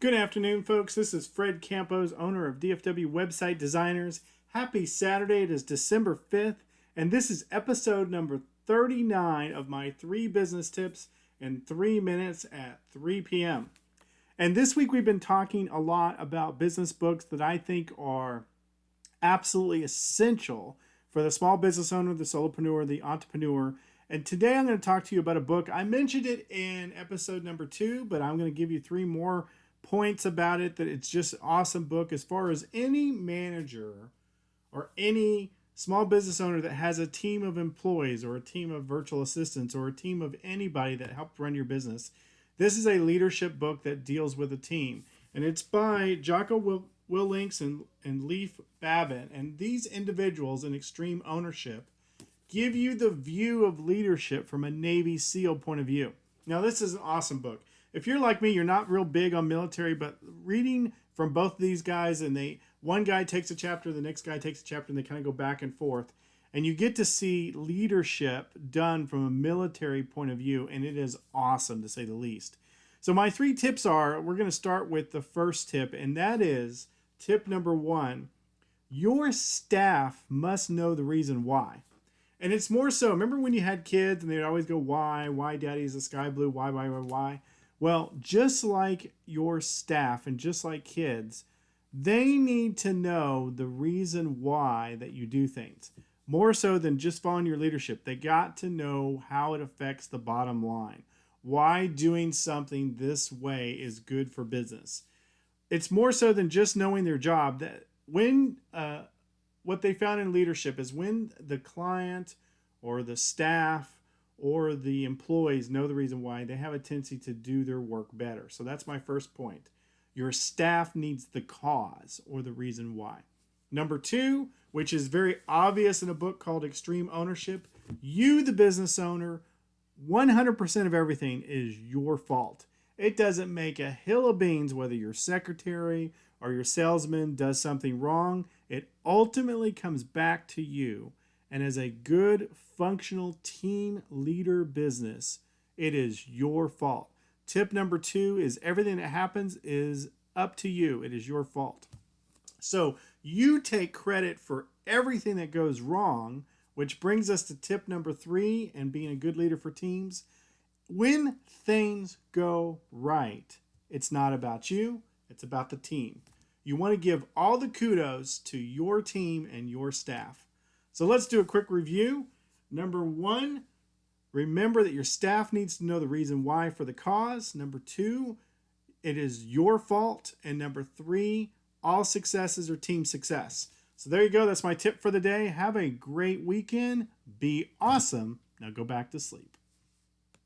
Good afternoon, folks. This is Fred Campos, owner of DFW Website Designers. Happy Saturday. It is December 5th, and this is episode number 39 of my 3 business tips in 3 minutes at 3 p.m. And this week we've been talking a lot about business books that I think are absolutely essential for the small business owner, the solopreneur, the entrepreneur. And today I'm going to talk to you about a book. I mentioned it in episode number 2, but I'm going to give you 3 more points about it, that it's just an awesome book as far as any manager or any small business owner that has a team of employees or a team of virtual assistants or a team of anybody that helped run your business. This is a leadership book that deals with a team, and it's by Jocko Willink and Leif Babin. And these individuals in extreme ownership give you the view of leadership from a Navy SEAL point of view. Now, this is an awesome book. If you're like me, you're not real big on military, but reading from both of these guys, and one guy takes a chapter, the next guy takes a chapter, and they kind of go back and forth, and you get to see leadership done from a military point of view, and it is awesome to say the least. So my 3 tips are, we're going to start with the first tip, and that is tip number 1. Your staff must know the reason why. And it's more so, remember when you had kids and they'd always go, why daddy is the sky blue, why? Well, just like your staff and just like kids, they need to know the reason why that you do things. More so than just following your leadership. They got to know how it affects the bottom line. Why doing something this way is good for business. It's more so than just knowing their job. That when what they found in leadership is when the client or the staff or the employees know the reason why, they have a tendency to do their work better. So that's my first point. Your staff needs the cause or the reason why. Number 2, which is very obvious in a book called Extreme Ownership, you, the business owner, 100% of everything is your fault. It doesn't make a hill of beans whether your secretary or your salesman does something wrong. It ultimately comes back to you. And as a good, functional team leader business, it is your fault. Tip number 2 is everything that happens is up to you. It is your fault. So you take credit for everything that goes wrong, which brings us to tip number 3 and being a good leader for teams. When things go right, it's not about you, it's about the team. You want to give all the kudos to your team and your staff. So let's do a quick review. Number 1, remember that your staff needs to know the reason why for the cause. Number 2, it is your fault. And number 3, all successes are team success. So there you go. That's my tip for the day. Have a great weekend. Be awesome. Now go back to sleep.